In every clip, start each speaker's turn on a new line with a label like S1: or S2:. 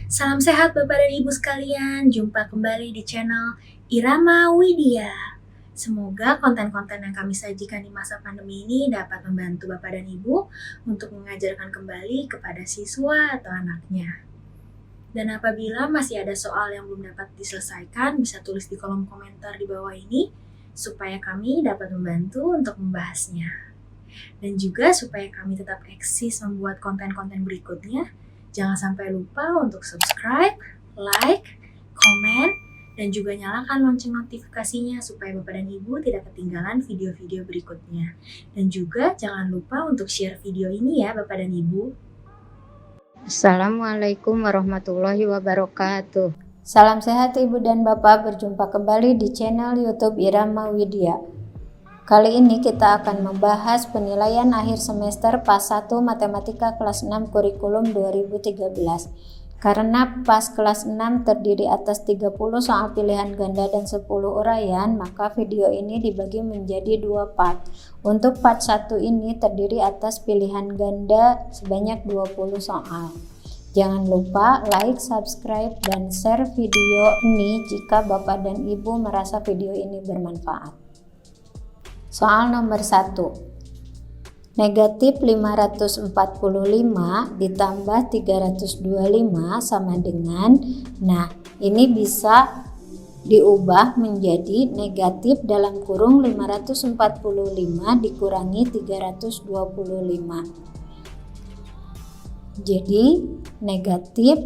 S1: Salam sehat Bapak dan Ibu sekalian, jumpa kembali di channel Irama Widya. Semoga konten-konten yang kami sajikan di masa pandemi ini dapat membantu Bapak dan Ibu untuk mengajarkan kembali kepada siswa atau anaknya. Dan apabila masih ada soal yang belum dapat diselesaikan, bisa tulis di kolom komentar di bawah ini, supaya kami dapat membantu untuk membahasnya. Dan juga supaya kami tetap eksis membuat konten-konten berikutnya, jangan sampai lupa untuk subscribe, like, komen, dan juga nyalakan lonceng notifikasinya supaya Bapak dan Ibu tidak ketinggalan video-video berikutnya. Dan juga jangan lupa untuk share video ini ya Bapak dan Ibu.
S2: Assalamualaikum warahmatullahi wabarakatuh. Salam sehat Ibu dan Bapak, berjumpa kembali di channel YouTube Irama Widya. Kali ini kita akan membahas penilaian akhir semester PAS 1 Matematika kelas 6 kurikulum 2013. Karena PAS kelas 6 terdiri atas 30 soal pilihan ganda dan 10 uraian, maka video ini dibagi menjadi 2 part. Untuk part 1 ini terdiri atas pilihan ganda sebanyak 20 soal. Jangan lupa like, subscribe, dan share video ini jika Bapak dan Ibu merasa video ini bermanfaat. Soal nomor 1. Negatif 545 ditambah 325 sama dengan, nah ini bisa diubah menjadi negatif dalam kurung 545 dikurangi 325. Jadi negatif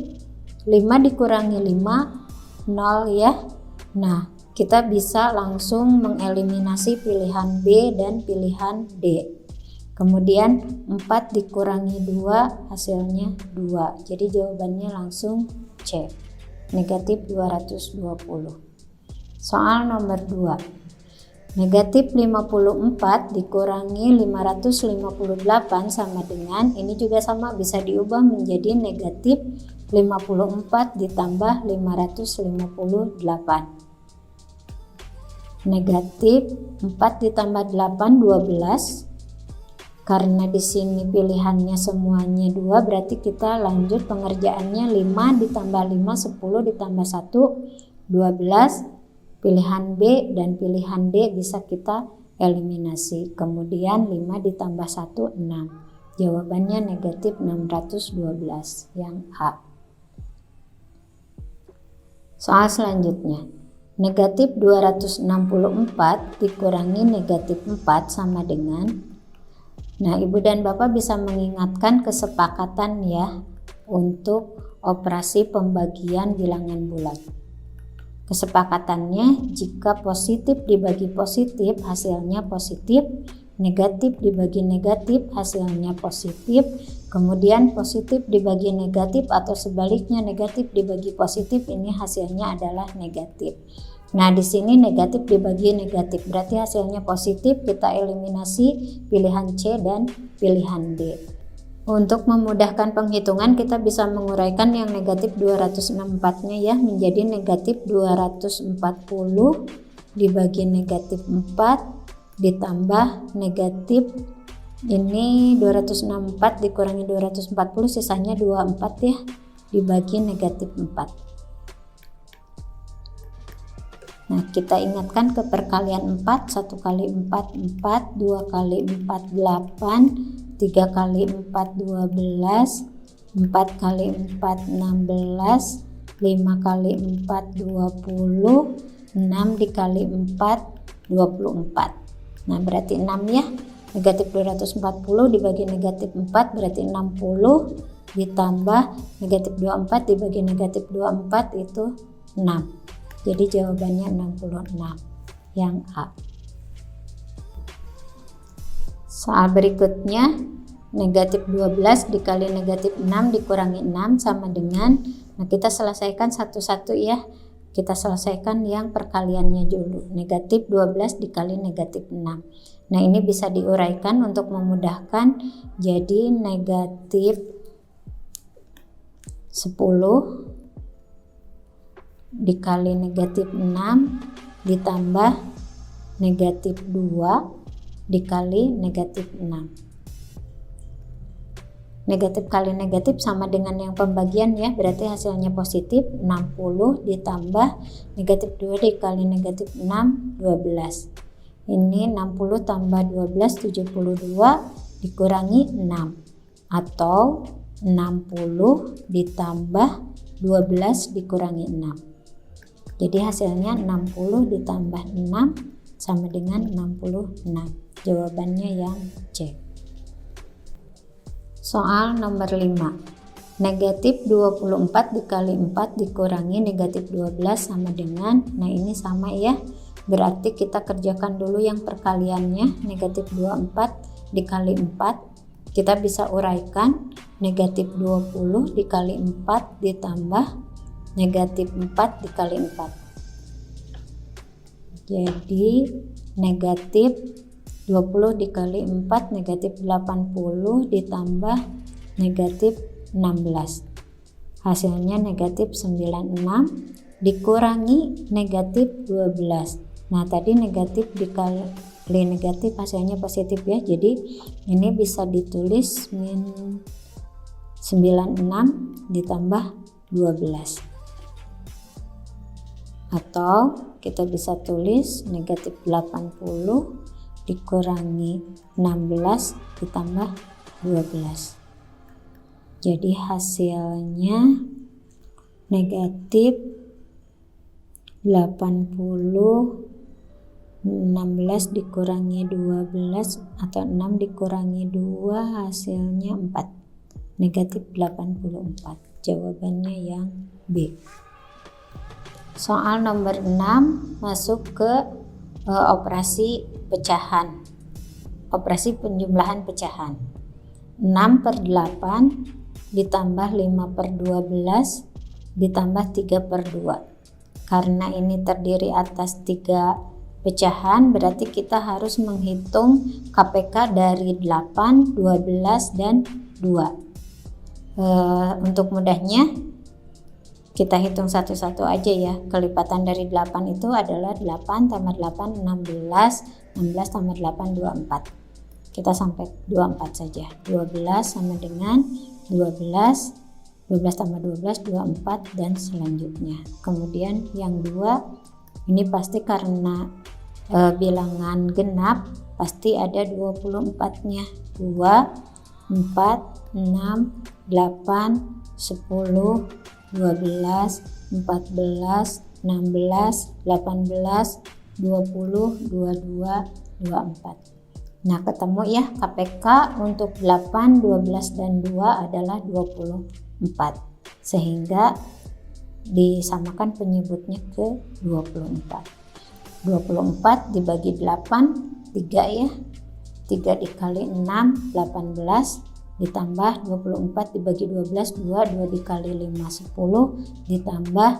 S2: 5 dikurangi 5, 0 ya. Nah, kita bisa langsung mengeliminasi pilihan B dan pilihan D. Kemudian 4 dikurangi 2 hasilnya 2. Jadi jawabannya langsung C. Negatif 220. Soal nomor 2. Negatif 54 dikurangi 558 sama dengan, ini juga sama bisa diubah menjadi negatif 54 ditambah 558. Negatif 4 ditambah 8 12. Karena di sini pilihannya semuanya 2, berarti kita lanjut pengerjaannya 5 ditambah 5 10 ditambah 1 12. Pilihan B dan pilihan D bisa kita eliminasi. Kemudian 5 ditambah 1 6. Jawabannya negatif 612 yang A. Soal selanjutnya. Negatif 264 dikurangi negatif 4 sama dengan, nah Ibu dan Bapak bisa mengingatkan kesepakatan ya untuk operasi pembagian bilangan bulat. Kesepakatannya, jika positif dibagi positif hasilnya positif, negatif dibagi negatif hasilnya positif, kemudian positif dibagi negatif atau sebaliknya negatif dibagi positif, ini hasilnya adalah negatif. Nah, di sini negatif dibagi negatif, berarti hasilnya positif, kita eliminasi pilihan C dan pilihan D. Untuk memudahkan penghitungan, kita bisa menguraikan yang negatif 264-nya ya menjadi negatif 240 dibagi negatif 4 ditambah negatif ini 264 dikurangi 240 sisanya 24 ya dibagi negatif 4. Nah, kita ingatkan ke perkalian 4, 1 kali 4 4, 2 kali 4 8, 3 kali 4 12, 4 kali 4 16, 5 kali 4 20, 6 dikali 4 24. Nah, berarti 6 ya. Negatif 240 dibagi negatif 4 berarti 60 ditambah negatif 24 dibagi negatif 24 itu 6. Jadi jawabannya 66 yang A. Soal berikutnya, negatif 12 dikali negatif 6 dikurangi 6 sama dengan, nah kita selesaikan satu-satu ya. Kita selesaikan yang perkaliannya dulu. Negatif 12 dikali negatif 6. Nah, ini bisa diuraikan untuk memudahkan jadi negatif 10 dikali negatif 6 ditambah negatif 2 dikali negatif 6. negatif kali negatif sama dengan yang pembagian ya, berarti hasilnya positif. 60 ditambah negatif 2 dikali negatif 6, 12. Ini 60 tambah 12, 72 dikurangi 6, atau 60 ditambah 12 dikurangi 6. Jadi hasilnya 60 ditambah 6 sama dengan 66. Jawabannya yang C. Soal nomor 5. Negatif 24 dikali 4 dikurangi negatif 12 sama dengan, nah ini sama ya, berarti kita kerjakan dulu yang perkaliannya. Negatif 24 dikali 4 kita bisa uraikan, negatif 20 dikali 4 ditambah negatif 4 dikali 4. Jadi negatif 20 dikali 4 negatif 80 ditambah negatif 16. Hasilnya negatif 96 dikurangi negatif 12. Nah tadi negatif dikali negatif hasilnya positif ya. Jadi ini bisa ditulis min 96 ditambah 12. Atau kita bisa tulis negatif 80 dikurangi 16 ditambah 12. Jadi hasilnya negatif 80 16 dikurangi 12 atau 6 dikurangi 2 hasilnya 4. Negatif 84. Jawabannya yang B. Soal nomor 6 masuk ke operasi pecahan. Operasi penjumlahan pecahan. 6 per 8 ditambah 5 per 12 ditambah 3 per 2. Karena ini terdiri atas 3 pecahan, berarti kita harus menghitung KPK dari 8, 12, dan 2. Untuk mudahnya kita hitung satu-satu aja ya. Kelipatan dari 8 itu adalah 8 tambah 8 16, 16 tambah 8 24. Kita sampai 24 saja. 12 sama dengan 12, 12 tambah 12 24 dan selanjutnya. Kemudian yang 2 ini pasti karena bilangan genap, pasti ada 24-nya. 2, 4, 6, 8, 10, 12, 14, 16, 18, 20, 22, 24. Nah, ketemu ya KPK untuk 8, 12, dan 2 adalah 24. Sehingga disamakan penyebutnya ke 24. 24 dibagi 8, 3 ya. 3 dikali 6, 18. Ditambah 24 dibagi 12, 2 dikali 5, 10, ditambah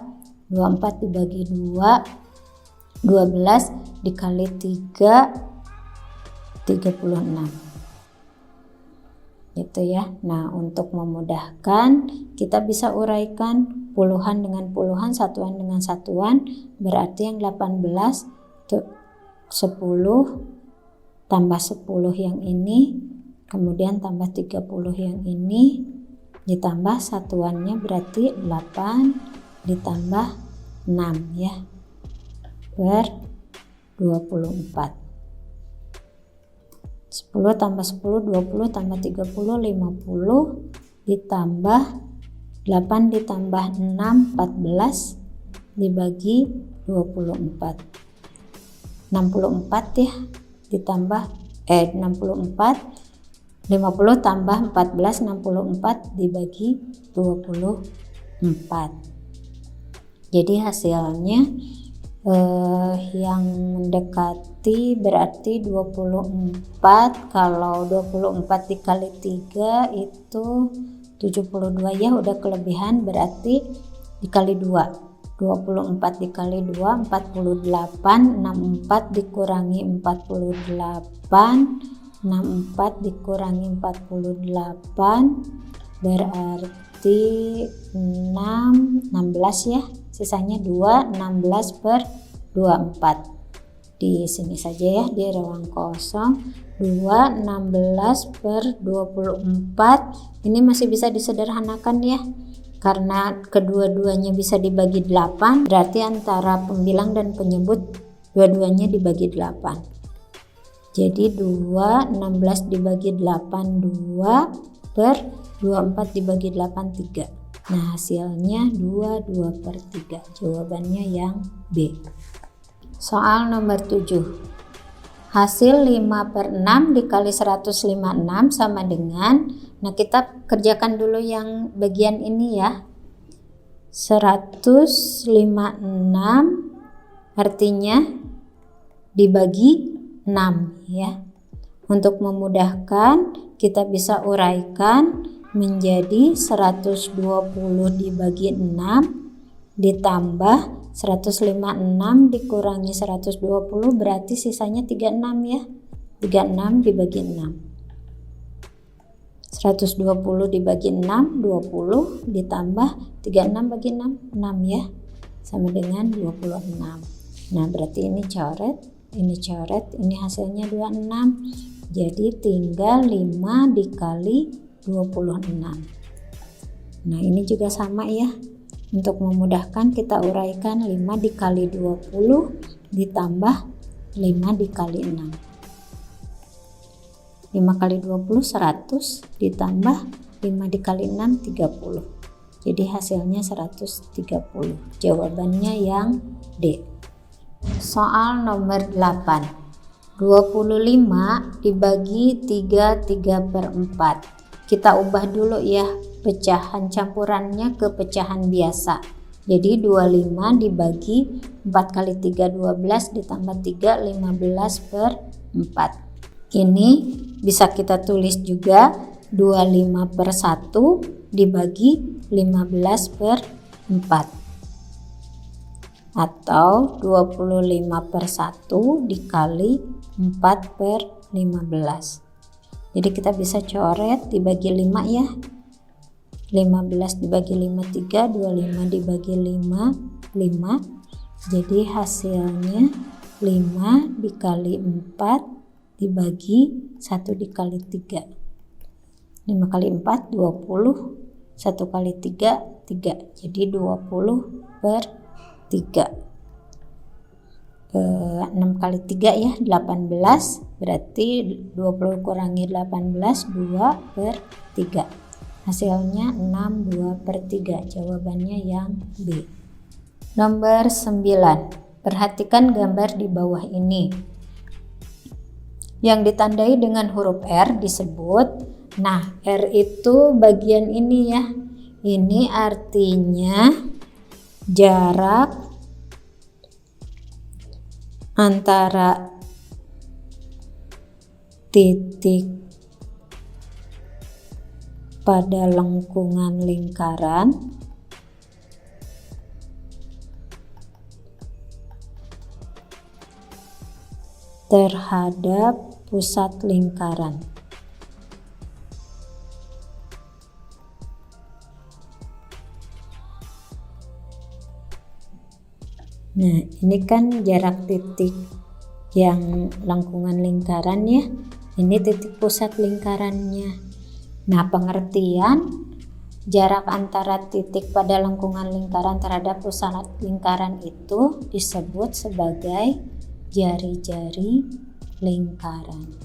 S2: 24 dibagi 2, 12 dikali 3, 36. Gitu ya. Nah, untuk memudahkan kita bisa uraikan puluhan dengan puluhan, satuan dengan satuan. Berarti yang 18 itu 10 tambah 10 yang ini, kemudian tambah 30 yang ini, ditambah satuannya berarti 8 ditambah 6 ya, per 24. 10 tambah 10, 20 tambah 30, 50, ditambah 8 ditambah 6, 14, dibagi 24. 64 ya, ditambah 64, 50 tambah 14, 64 dibagi 24. Jadi hasilnya yang mendekati berarti 24. Kalau 24 dikali 3 itu 72 ya, udah kelebihan, berarti dikali 2. 24 dikali 2 48, 64 dikurangi 48, 64 dikurangi 48 berarti 16 ya, sisanya 2, 16 per 24. di sini saja ya, di ruang kosong. 2, 16 per 24 ini masih bisa disederhanakan ya, karena kedua-duanya bisa dibagi 8, berarti antara pembilang dan penyebut dua-duanya dibagi 8. Jadi 2, 16 dibagi 8 2 per 24 dibagi 8 3. Nah hasilnya 2 per 3. Jawabannya yang B. Soal nomor 7. Hasil 5 per 6 dikali 156 sama dengan, nah kita kerjakan dulu yang bagian ini ya. 156 artinya dibagi 6 ya. Untuk memudahkan kita bisa uraikan menjadi 120 dibagi 6 ditambah 156 dikurangi 120 berarti sisanya 36 ya. 36 dibagi 6. 120 dibagi 6 20 ditambah 36 bagi 6 6 ya. Sama dengan 26. Nah, berarti ini coret, ini hasilnya 26. Jadi tinggal 5 dikali 26. Nah, ini juga sama ya. Untuk memudahkan kita uraikan 5 dikali 20 ditambah 5 dikali 6. 5 kali 20 100 ditambah 5 dikali 6 30. Jadi hasilnya 130. Jawabannya yang D. Soal nomor 8. 25 dibagi 3 per 4. Kita ubah dulu ya pecahan campurannya ke pecahan biasa. Jadi 25 dibagi 4 kali 3 12 ditambah 3 15 per 4. Ini bisa kita tulis juga 25 per 1 dibagi 15 per 4. Atau 25 per 1 dikali 4 per 15. Jadi kita bisa coret dibagi 5 ya. 15 dibagi 5 3, 25 dibagi 5 5. Jadi hasilnya 5 dikali 4 dibagi 1 dikali 3. 5 kali 4 20, 1 kali 3 3. Jadi 20 per 3. 6 kali 3 ya 18, berarti 20 kurangi 18 2 per 3. Hasilnya 6 2 per 3. Jawabannya yang B. Nomor 9. Perhatikan gambar di bawah ini. Yang ditandai dengan huruf R disebut, nah R itu bagian ini ya. Ini artinya jarak antara titik pada lengkungan lingkaran terhadap pusat lingkaran. Nah, ini kan jarak titik yang lengkungan lingkaran ya. Ini titik pusat lingkarannya. Nah, pengertian jarak antara titik pada lengkungan lingkaran terhadap pusat lingkaran itu disebut sebagai jari-jari lingkaran.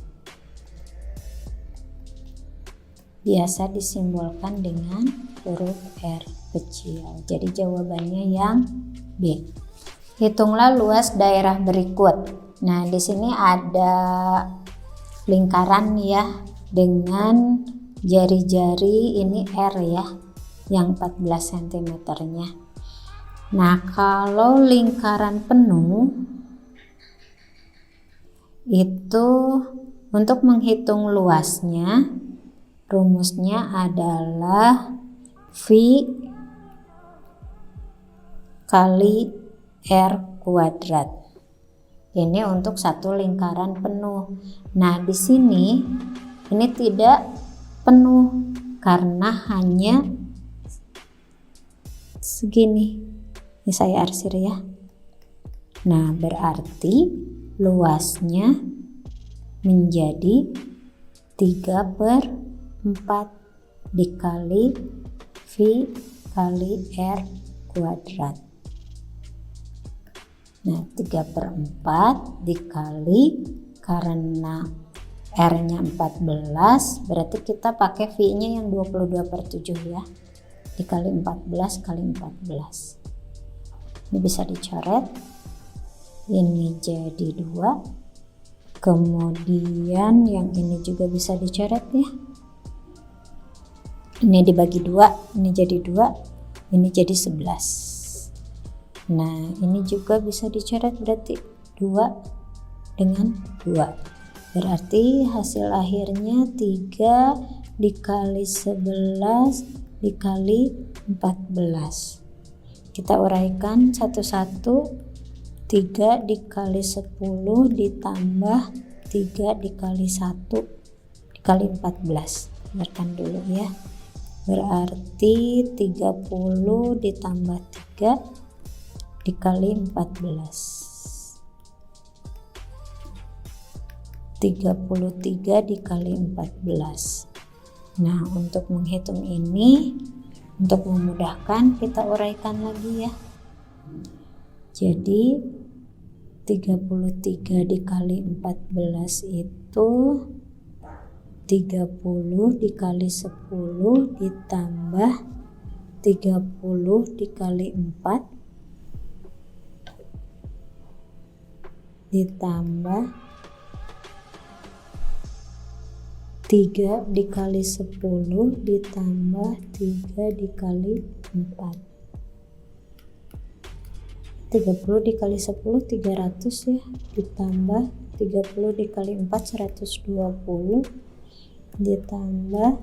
S2: Biasa disimbolkan dengan huruf R kecil. Jadi jawabannya yang B. Hitunglah luas daerah berikut. Nah, di sini ada lingkaran ya dengan jari-jari ini R ya, yang 14 cm-nya. Nah, kalau lingkaran penuh itu untuk menghitung luasnya, rumusnya adalah V kali R kuadrat. Ini untuk satu lingkaran penuh. Nah, di sini ini tidak penuh karena hanya segini. Ini saya arsir ya. Nah, berarti luasnya menjadi 3/4 dikali V kali R kuadrat. Nah, 3/4 dikali, karena R-nya 14, berarti kita pakai V-nya yang 22/7 ya. Dikali 14 kali 14. Ini bisa dicoret. Ini jadi 2. Kemudian yang ini juga bisa dicoret ya. Ini dibagi 2, ini jadi 2, ini jadi 11. Nah, ini juga bisa dicoret, berarti 2 dengan 2. Berarti hasil akhirnya 3 dikali 11 dikali 14. Kita uraikan satu-satu. 3 dikali 10 ditambah 3 dikali 1 dikali 14. Dengarkan dulu ya. Berarti 30 ditambah 3 dikali 14. 33 dikali 14. Nah, untuk menghitung ini, untuk memudahkan kita uraikan lagi ya. Jadi 33 dikali 14 itu 30 dikali 10 ditambah 30 dikali 4 ditambah 3 dikali 10 ditambah 3 dikali 4. 30 dikali 10 300 ya, ditambah 30 dikali 4 120, ditambah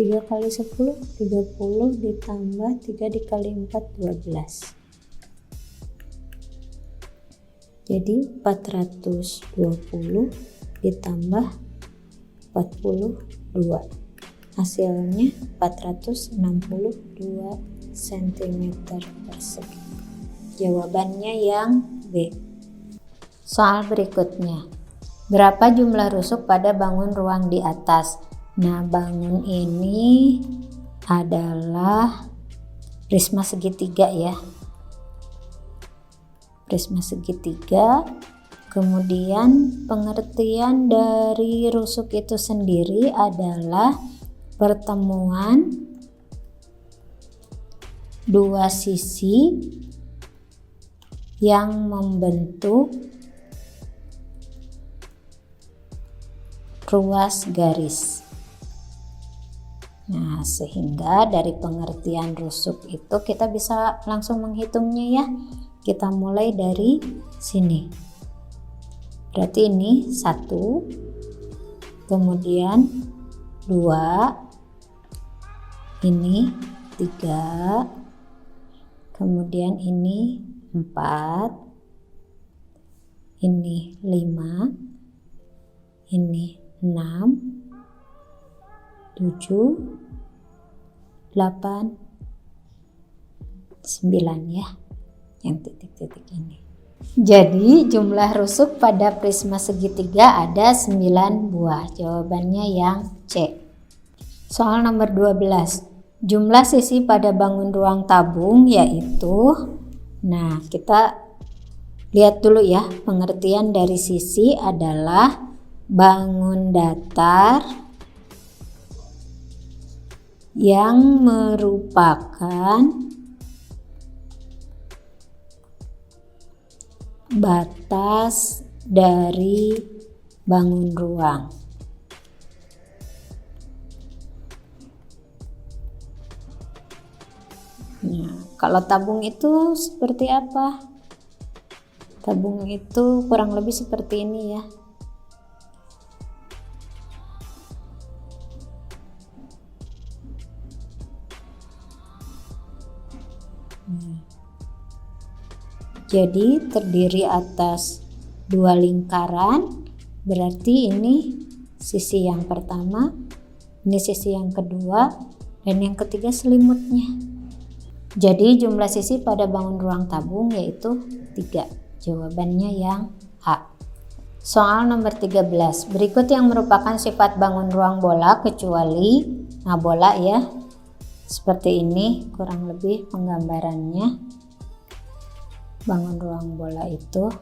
S2: 3 kali 10 30, ditambah 3 dikali 4 12. Jadi 420 ditambah 42. Hasilnya 462 cm persegi. Jawabannya yang B. Soal berikutnya. Berapa jumlah rusuk pada bangun ruang di atas? Nah, bangun ini adalah prisma segitiga ya. Prisma segitiga. Kemudian pengertian dari rusuk itu sendiri adalah pertemuan dua sisi yang membentuk ruas garis. Nah, sehingga dari pengertian rusuk itu kita bisa langsung menghitungnya ya. Kita mulai dari sini. Berarti ini 1, kemudian 2, ini 3, kemudian ini 4, ini 5, ini 6, 7, 8, 9 ya, yang titik-titik ini. Jadi jumlah rusuk pada prisma segitiga ada 9 buah. Jawabannya yang C. Soal nomor 12. Jumlah sisi pada bangun ruang tabung yaitu, nah kita lihat dulu ya, pengertian dari sisi adalah bangun datar yang merupakan batas dari bangun ruang. Nah, kalau tabung itu seperti apa? Tabung itu kurang lebih seperti ini ya. Jadi terdiri atas dua lingkaran, berarti ini sisi yang pertama, ini sisi yang kedua, dan yang ketiga selimutnya. Jadi jumlah sisi pada bangun ruang tabung yaitu 3. Jawabannya yang A. Soal nomor 13. Berikut yang merupakan sifat bangun ruang bola kecuali, nah bola ya, seperti ini kurang lebih penggambarannya. Bangun ruang bola itu.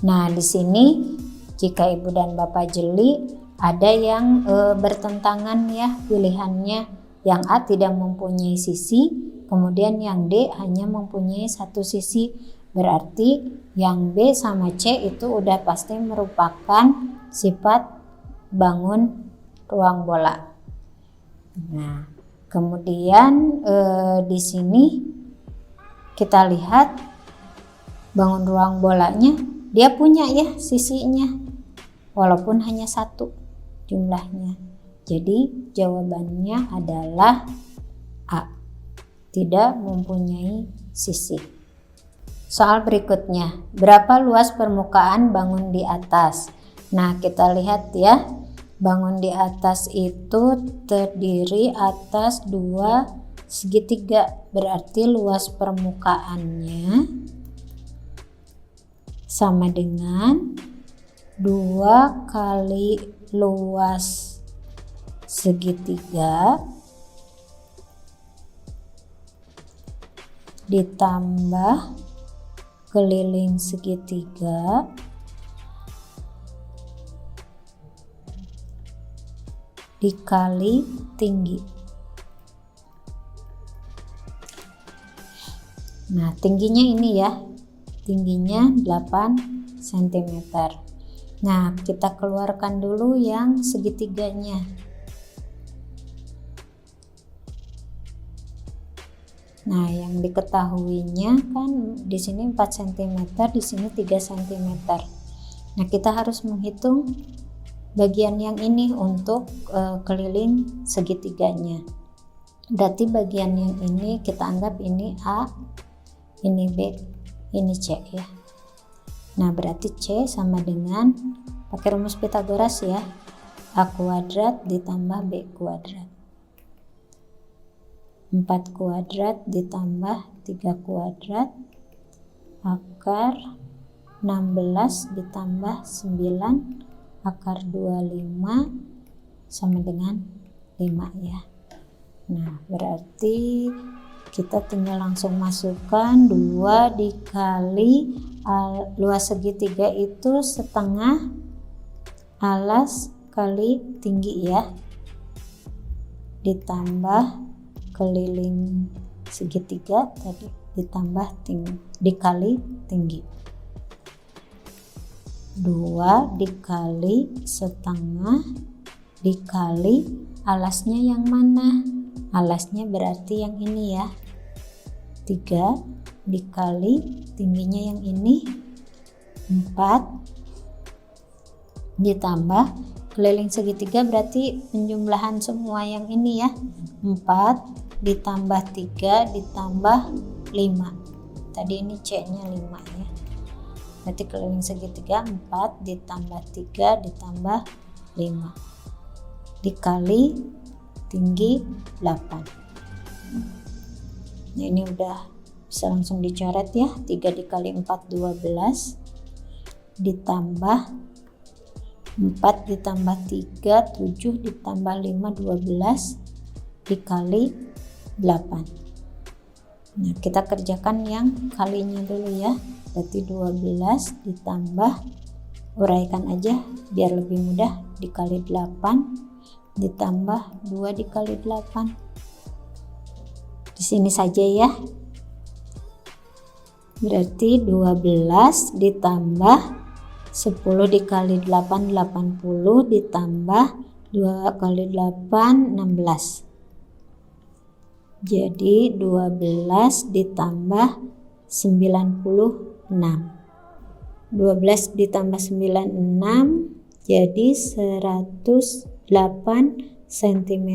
S2: Nah, di sini jika ibu dan bapak jeli, ada yang bertentangan ya pilihannya. Yang A tidak mempunyai sisi, kemudian yang D hanya mempunyai satu sisi. Berarti yang B sama C itu udah pasti merupakan sifat bangun ruang bola. Nah, kemudian di sini kita lihat bangun ruang bolanya, dia punya ya sisinya, walaupun hanya satu jumlahnya. Jadi jawabannya adalah A, tidak mempunyai sisi. Soal berikutnya, berapa luas permukaan bangun di atas? Nah, kita lihat ya, bangun di atas itu terdiri atas 2 segitiga, berarti luas permukaannya sama dengan 2 kali luas segitiga ditambah keliling segitiga dikali tinggi. Nah, tingginya ini ya, tingginya 8 cm. Nah, kita keluarkan dulu yang segitiganya. Nah, yang diketahuinya kan di sini 4 cm, di sini 3 cm. Nah, kita harus menghitung bagian yang ini untuk keliling segitiganya. Berarti bagian yang ini kita anggap ini A, ini B, ini C ya. Nah, berarti C sama dengan, pakai rumus Pythagoras ya, A kuadrat ditambah B kuadrat. 4 kuadrat ditambah 3 kuadrat akar 16 ditambah 9 akar 25 sama dengan 5 ya. Nah, berarti kita tinggal langsung masukkan 2 dikali luas segitiga itu setengah alas kali tinggi ya, ditambah keliling segitiga tadi ditambah tinggi dikali tinggi. 2 dikali setengah dikali alasnya yang mana? Alasnya berarti yang ini ya. 3 dikali tingginya yang ini 4 ditambah keliling segitiga berarti penjumlahan semua yang ini ya. 4 ditambah 3 ditambah 5. Tadi ini C-nya 5 ya. Berarti keliling segitiga 4 ditambah 3 ditambah 5 dikali tinggi 8. Nah, ini udah bisa langsung dicoret ya. 3 dikali 4 12 ditambah 4 ditambah 3 7 ditambah 5 12 dikali 8. Nah, kita kerjakan yang kalinya dulu ya. Berarti 12 ditambah, uraikan aja biar lebih mudah, dikali 8 ditambah 2 dikali 8. Di sini saja ya. Berarti 12 ditambah 10 dikali 8 80 ditambah 2 kali 8 16. Jadi 12 ditambah 96. 12 ditambah 96 jadi 108 cm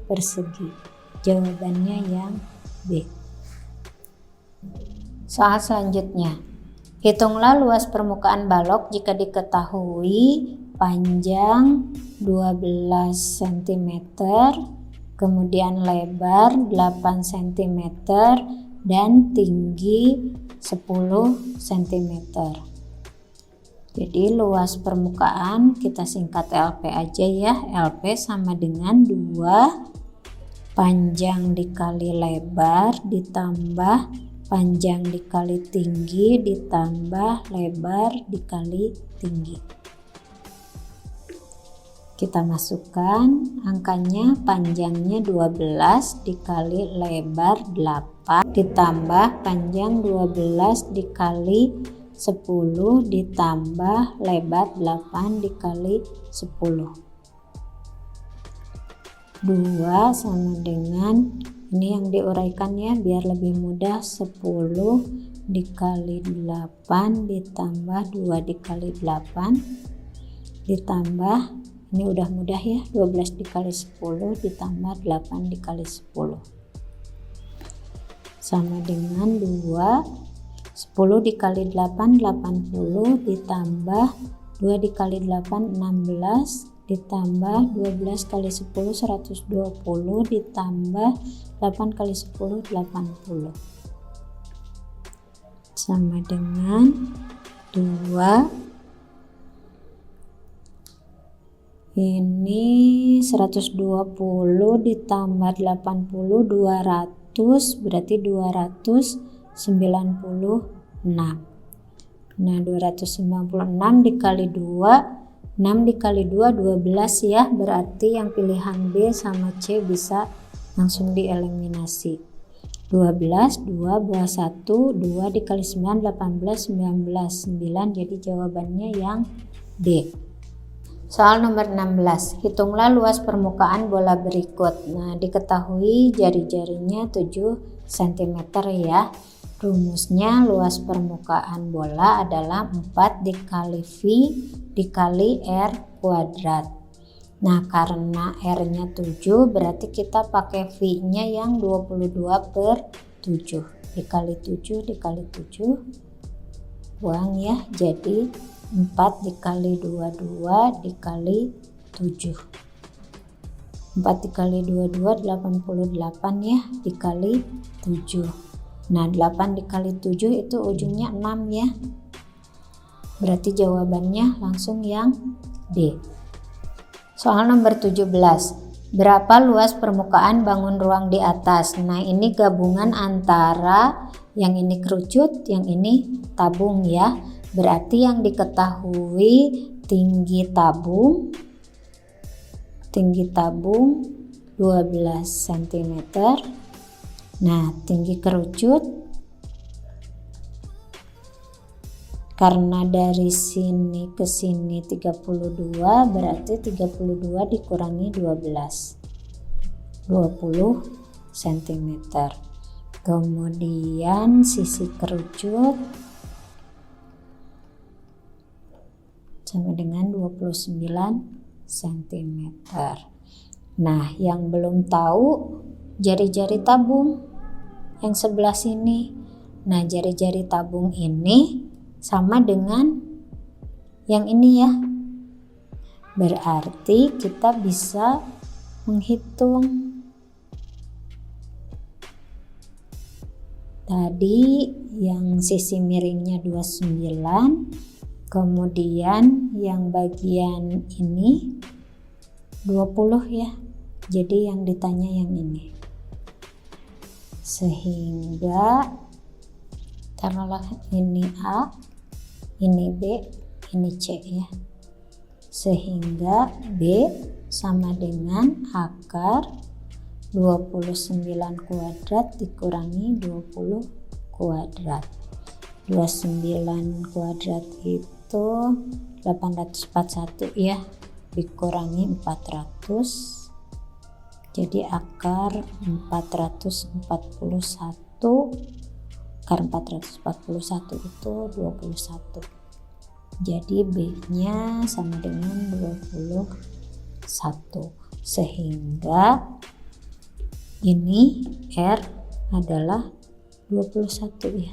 S2: persegi. Jawabannya yang B. Soal selanjutnya. Hitunglah luas permukaan balok jika diketahui panjang 12 cm, kemudian lebar 8 cm, dan tinggi 10 cm. Jadi luas permukaan kita singkat LP aja ya. LP sama dengan 2 panjang dikali lebar ditambah panjang dikali tinggi ditambah lebar dikali tinggi. Kita masukkan angkanya, panjangnya 12 dikali lebar 8 ditambah panjang 12 dikali 10 ditambah lebar 8 dikali 10. 2 sama dengan, ini yang diuraikan ya biar lebih mudah, 10 dikali 8 ditambah 2 dikali 8 ditambah, ini udah mudah ya, 12 dikali 10 ditambah 8 dikali 10 sama dengan 2. 10 dikali 8 80 ditambah 2 dikali 8 16 ditambah 12 kali 10 120 ditambah 8 kali 10 80 sama dengan 2. Ini 120 ditambah 80 200 berarti 296. Nah 296 dikali 2, 6 dikali 2 12 ya, berarti yang pilihan B sama C bisa langsung dieliminasi. 12 2 buah 1 2 dikali 9 18 19 9, jadi jawabannya yang D. Soal nomor 16, hitunglah luas permukaan bola berikut. Nah, diketahui jari-jarinya 7 cm ya. Rumusnya luas permukaan bola adalah 4 dikali V dikali R kuadrat. Nah, karena R-nya 7 berarti kita pakai V-nya yang 22/7. Dikali 7 dikali 7. Buang ya, jadi 4 dikali 22 dikali 7. 4 dikali 22 88 ya, dikali 7. Nah 8 dikali 7 itu ujungnya 6 ya, berarti jawabannya langsung yang D. Soal nomor 17, berapa luas permukaan bangun ruang di atas? Nah ini gabungan antara yang ini kerucut, yang ini tabung ya. Berarti yang diketahui tinggi tabung 12 cm. Nah, tinggi kerucut karena dari sini ke sini 32, berarti 32 dikurangi 12 20 cm. Kemudian sisi kerucut sama dengan 29 cm. Nah, yang belum tahu jari-jari tabung yang sebelah sini. Nah, jari-jari tabung ini sama dengan yang ini ya. Berarti kita bisa menghitung tadi yang sisi miringnya 29, kemudian yang bagian ini 20 ya. Jadi yang ditanya yang ini. Sehingga taruhlah ini A, ini B, ini C ya. Sehingga B sama dengan akar 29 kuadrat dikurangi 20 kuadrat. 29 kuadrat itu 841 ya, dikurangi 400, jadi akar 441, akar 441 itu 21, jadi B nya sama dengan 21, sehingga ini R adalah 21 ya.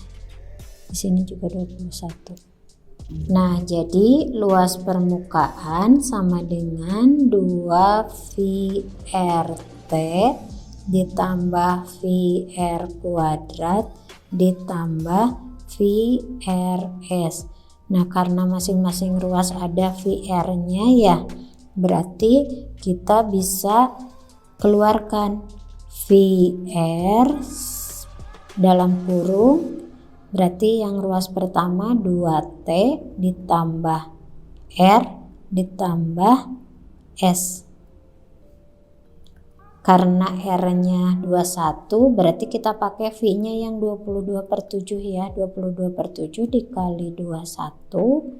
S2: Di sini juga 21. Nah, jadi luas permukaan sama dengan 2VRT ditambah VR kuadrat ditambah VRS. Nah, karena masing-masing ruas ada VR-nya ya, berarti kita bisa keluarkan VR dalam kurung, berarti yang ruas pertama 2T ditambah R ditambah S. Karena R-nya 21, berarti kita pakai V-nya yang 22/7 ya. 22/7 dikali 21,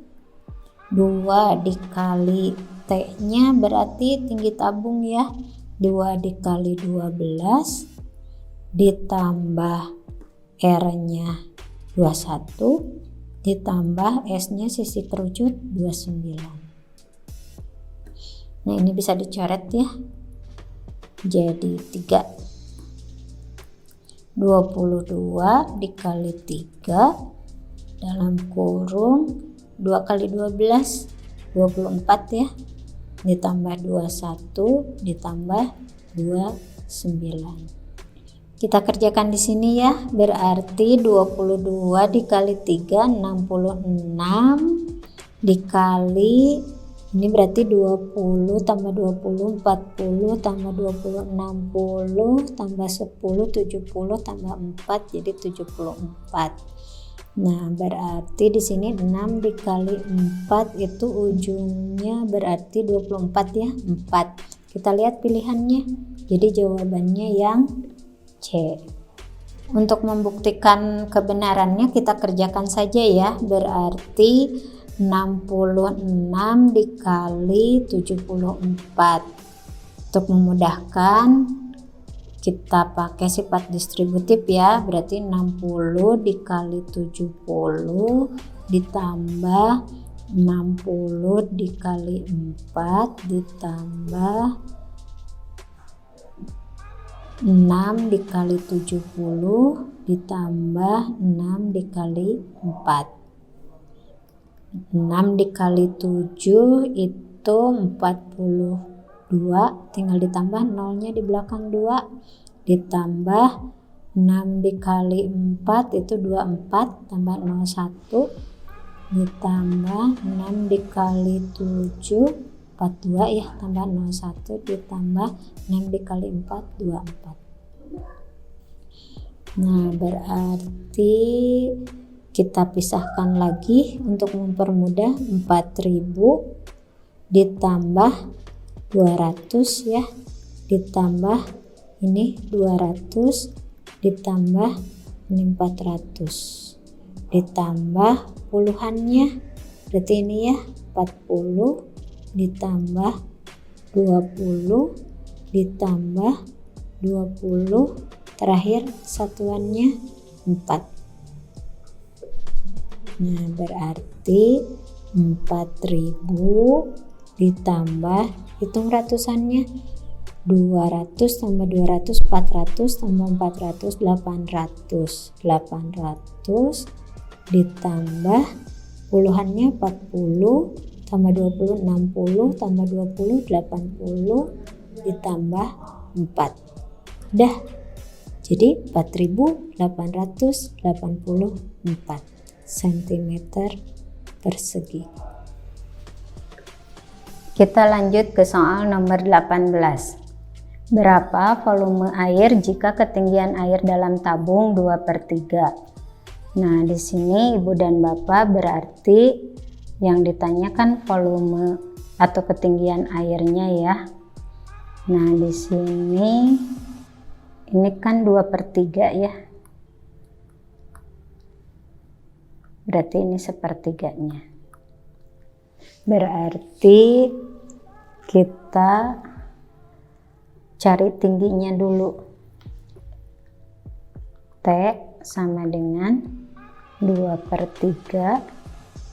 S2: 2 dikali T-nya berarti tinggi tabung ya. 2 dikali 12 ditambah R-nya 21 ditambah S-nya sisi kerucut 29. Nah, ini bisa dicoret ya. Jadi 3. 22 dikali 3 dalam kurung 2 kali 12 24 ya, ditambah 21 ditambah 29. Kita kerjakan di sini ya, berarti 22 dikali 3 66 dikali ini berarti 20 tambah 20 40 tambah 20 60 tambah 10 70 tambah 4 jadi 74. Nah, berarti di sini 6 dikali 4 itu ujungnya berarti 24 ya, 4. Kita lihat pilihannya. Jadi jawabannya yang C. Untuk membuktikan kebenarannya kita kerjakan saja ya, berarti 66 dikali 74. Untuk memudahkan kita pakai sifat distributif ya, berarti 60 dikali 70 ditambah 60 dikali 4 ditambah 6 dikali 70 ditambah 6 dikali 4. 6 dikali 7 itu 42, tinggal ditambah nolnya di belakang 2 ditambah 6 dikali 4 itu 24 tambah 01 ditambah 6 dikali 7 42 ya, tambah 01 ditambah 6 dikali 4 24. Nah, berarti kita pisahkan lagi untuk mempermudah. 4000 ditambah 200 ya, ditambah ini 200 ditambah ini 400 ditambah puluhannya, berarti ini ya 40 ditambah 20 ditambah 20 terakhir satuannya 4. Nah, berarti 4000 ditambah, hitung ratusannya, 200 tambah 200 400 tambah 400 800 ditambah puluhannya 40 tambah 20 60 tambah 20 80 ditambah 4. Dah, jadi 4884 cm persegi. Kita lanjut ke soal nomor 18. Berapa volume air jika ketinggian air dalam tabung 2/3? Nah, di sini Ibu dan Bapak berarti yang ditanyakan volume atau ketinggian airnya ya. Nah, di sini ini kan 2/3 ya. Berarti ini sepertiganya. Berarti kita cari tingginya dulu. T sama dengan 2/3,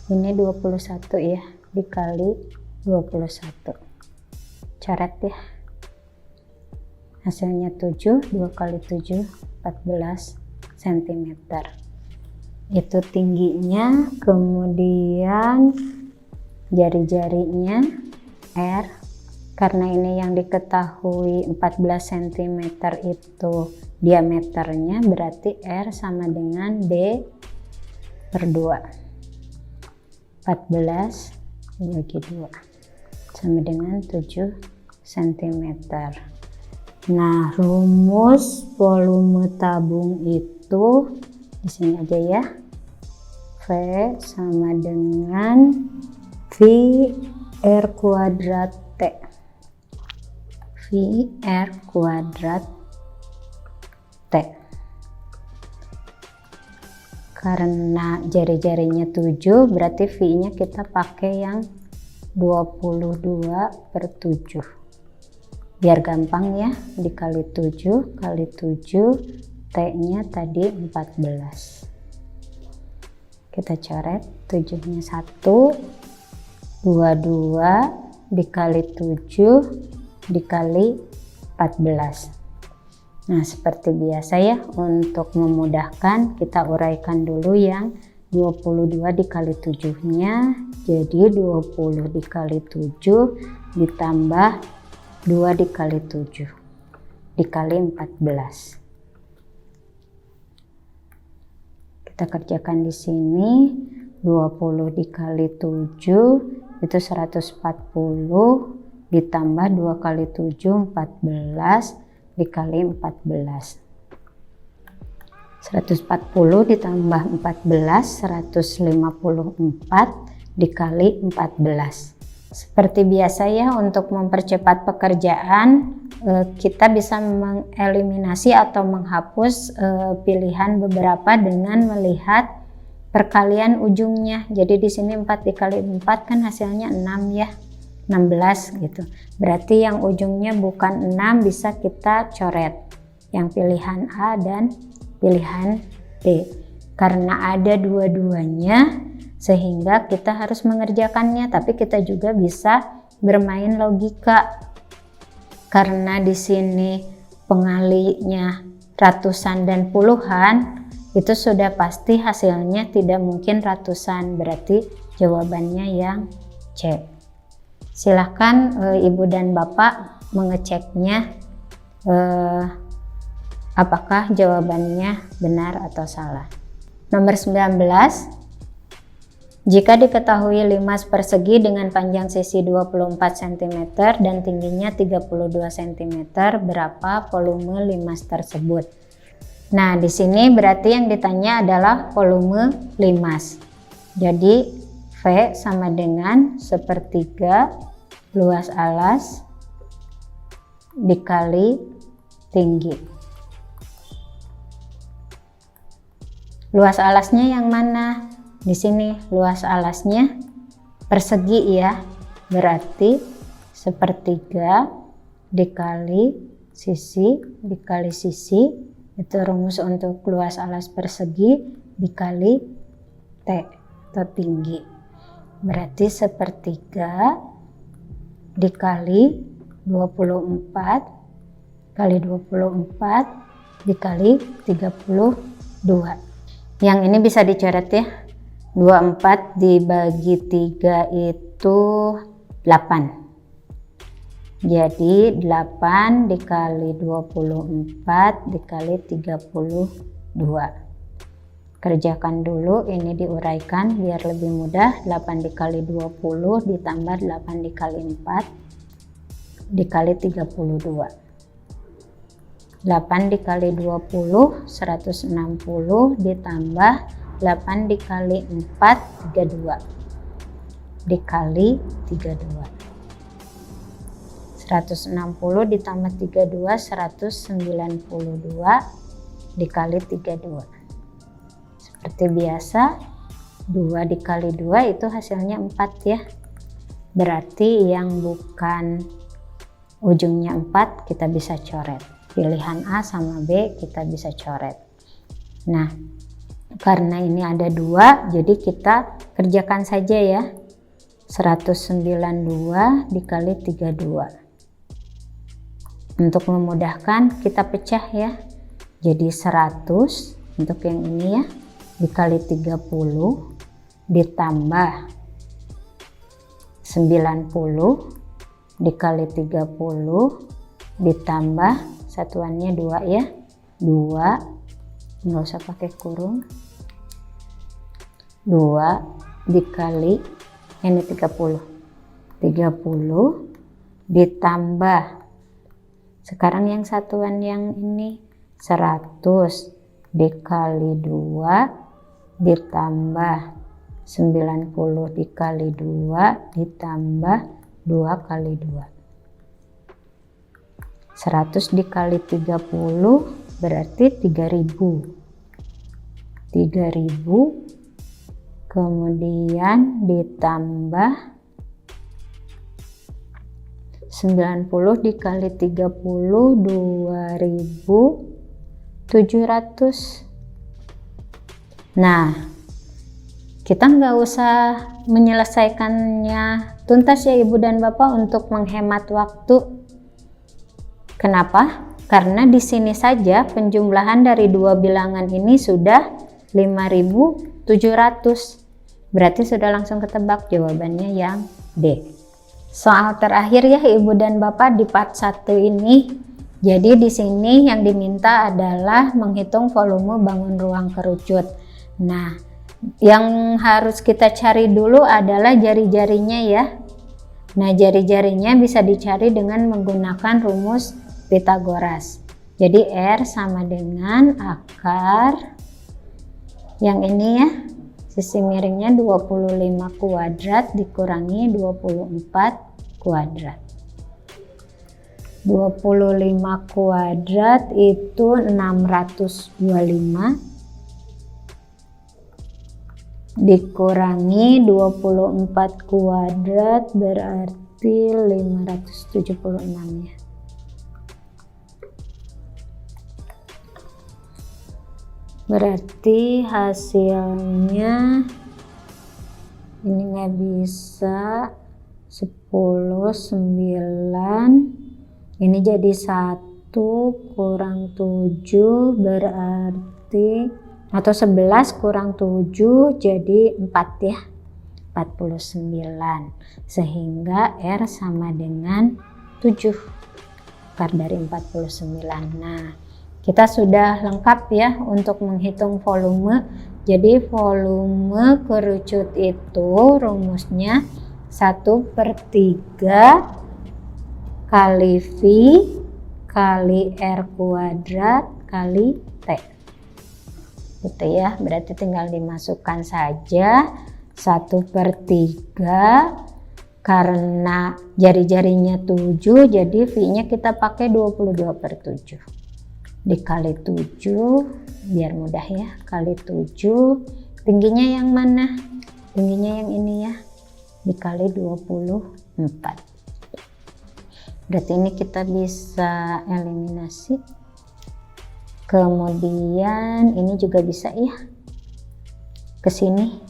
S2: ini 21 ya, dikali 21. Coret ya. Hasilnya 7, 2 kali 7, 14 cm. Itu tingginya, kemudian jari-jarinya R. Karena ini yang diketahui 14 cm itu diameternya, berarti R sama dengan D/2. 14 dibagi 2 sama dengan 7 cm. Nah, rumus volume tabung itu di sini aja ya. V sama dengan V R kuadrat T. V R kuadrat T. Karena jari-jarinya 7, berarti V-nya kita pakai yang 22/7. Biar gampang ya, dikali 7 kali 7, T-nya tadi 14. Kita coret 7-nya 1, 22 dikali 7 dikali 14. Nah, seperti biasa ya, untuk memudahkan kita uraikan dulu yang 22 dikali 7-nya. Jadi 20 dikali 7 ditambah 2 dikali 7 dikali 14. Kita kerjakan di sini. 20 dikali 7 itu 140 ditambah 2 kali 7 14 dikali 14. 140 ditambah 14 154 dikali 14. Seperti biasa ya, untuk mempercepat pekerjaan kita bisa mengeliminasi atau menghapus pilihan beberapa dengan melihat perkalian ujungnya. Jadi di sini 4 dikali 4 kan hasilnya 6 ya, 16 gitu. Berarti yang ujungnya bukan 6 bisa kita coret, yang pilihan A dan pilihan B. Karena ada dua-duanya sehingga kita harus mengerjakannya, tapi kita juga bisa bermain logika. Karena di sini pengalinya ratusan dan puluhan, itu sudah pasti hasilnya tidak mungkin ratusan, berarti jawabannya yang C. Silahkan Ibu dan Bapak mengeceknya apakah jawabannya benar atau salah. Nomor 19. Jika diketahui limas persegi dengan panjang sisi 24 cm dan tingginya 32 cm, berapa volume limas tersebut? Nah, di sini berarti yang ditanya adalah volume limas. Jadi V sama dengan 1/3 luas alas dikali tinggi. Luas alasnya yang mana? Di sini luas alasnya persegi ya, berarti 1/3 dikali sisi itu rumus untuk luas alas persegi dikali T atau tinggi, berarti 1/3 dikali 24 kali 24 dikali 32. Yang ini bisa dicoret ya. 24 dibagi 3 itu 8. Jadi 8 dikali 24 dikali 32. Kerjakan dulu, ini diuraikan biar lebih mudah. 8 dikali 20 ditambah 8 dikali 4 dikali 32. 8 dikali 20 160 ditambah 8 dikali 4 32 dikali 32. 160 ditambah 32 192 dikali 32. Seperti biasa 2 dikali 2 itu hasilnya 4 ya. Berarti yang bukan ujungnya 4 kita bisa coret. Pilihan A sama B kita bisa coret. Nah, karena ini ada 2, jadi kita kerjakan saja ya. 192 dikali 32. Untuk memudahkan kita pecah ya. Jadi 100 untuk yang ini ya, dikali 30 ditambah 90 dikali 30 ditambah satuannya 2 ya. 2 nggak usah pakai kurung. 2 dikali ini 30 ditambah, sekarang yang satuan yang ini 100 dikali 2 ditambah 90 dikali 2 ditambah 2 kali 2. 100 dikali 30 berarti 3000. Kemudian ditambah 90 dikali 30 2700. Nah, kita nggak usah menyelesaikannya tuntas ya Ibu dan Bapak untuk menghemat waktu. Kenapa? Karena di sini saja penjumlahan dari dua bilangan ini sudah 5700. Berarti sudah langsung ketebak jawabannya yang D. Soal terakhir ya Ibu dan Bapak di part 1 ini. Jadi di sini yang diminta adalah menghitung volume bangun ruang kerucut. Nah, yang harus kita cari dulu adalah jari-jarinya ya. Nah, jari-jarinya bisa dicari dengan menggunakan rumus Pitagoras. Jadi R sama dengan akar yang ini ya, sisi miringnya 25 kuadrat dikurangi 24 kuadrat. 25 kuadrat itu 625 dikurangi 24 kuadrat berarti 576 ya. Berarti hasilnya ini nggak bisa 10 9, ini jadi 1 kurang 7 berarti, atau 11 kurang 7 jadi 4 ya, 49, sehingga R sama dengan 7 akar dari 49. Nah, kita sudah lengkap ya untuk menghitung volume. Jadi volume kerucut itu rumusnya 1/3 kali V kali R kuadrat kali T. Gitu ya, berarti tinggal dimasukkan saja 1/3 karena jari-jarinya 7, jadi V-nya kita pakai 22/7. Dikali 7 biar mudah ya, kali 7, tingginya yang mana? Tingginya yang ini ya, dikali 24. Berarti ini kita bisa eliminasi. Kemudian ini juga bisa ya, ke sini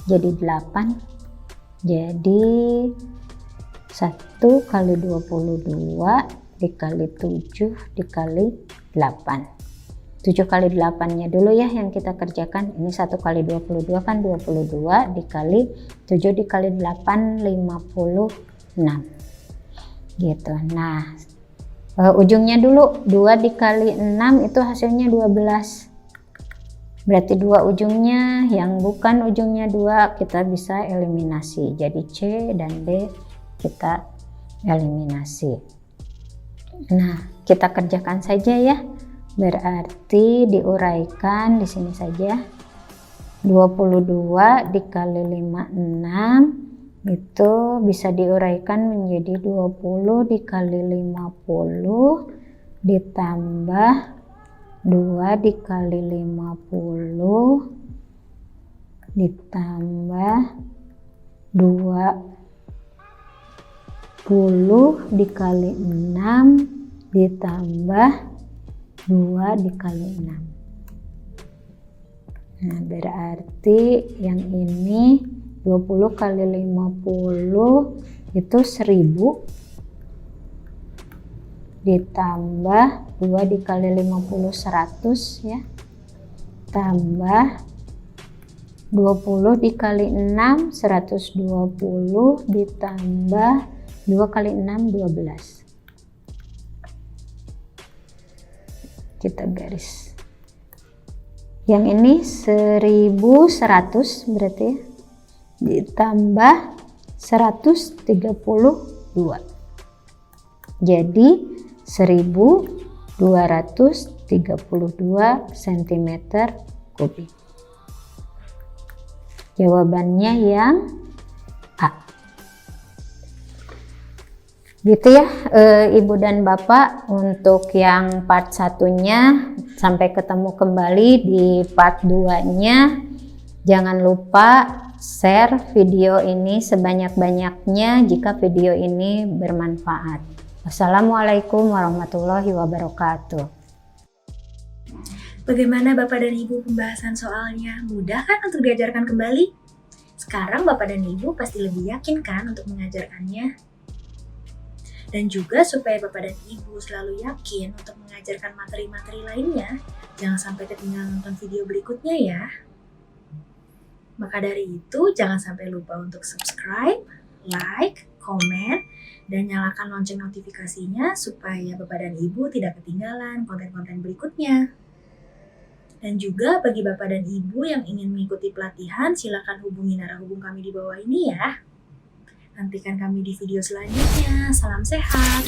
S2: jadi 8, jadi 1 kali 22 dikali 7 dikali 8. 7 kali 8 nya dulu ya yang kita kerjakan. Ini 1 kali 22 kan 22 dikali 7 dikali 8 56 gitu. Nah, ujungnya dulu 2 dikali 6 itu hasilnya 12. Berarti 2 ujungnya, yang bukan ujungnya 2 kita bisa eliminasi. Jadi C dan D kita eliminasi. Nah, kita kerjakan saja ya. Berarti diuraikan di sini saja. 22 dikali 56 itu bisa diuraikan menjadi 20 dikali 50 ditambah 2 dikali 50 ditambah 20 dikali 6 ditambah 2 dikali 6. Nah, berarti yang ini 20 kali 50 itu 1000 ditambah 2 dikali 50 100 ya, tambah 20 dikali 6 120 ditambah 2 kali 6 12. Kita garis. Yang ini 1100 berarti ya, ditambah 132. Jadi 1232 cm kubik. Jawabannya yang A. Gitu ya Ibu dan Bapak, untuk yang part satunya. Sampai ketemu kembali di part 2-nya. Jangan lupa share video ini sebanyak-banyaknya jika video ini bermanfaat. Wassalamualaikum warahmatullahi wabarakatuh.
S1: Bagaimana Bapak dan Ibu pembahasan soalnya? Mudah kan untuk diajarkan kembali? Sekarang Bapak dan Ibu pasti lebih yakin kan untuk mengajarkannya? Dan juga supaya Bapak dan Ibu selalu yakin untuk mengajarkan materi-materi lainnya, jangan sampai ketinggalan nonton video berikutnya ya. Maka dari itu, jangan sampai lupa untuk subscribe, like, komen, dan nyalakan lonceng notifikasinya supaya Bapak dan Ibu tidak ketinggalan konten-konten berikutnya. Dan juga bagi Bapak dan Ibu yang ingin mengikuti pelatihan, silakan hubungi narahubung kami di bawah ini ya. Nantikan kami di video selanjutnya. Salam sehat.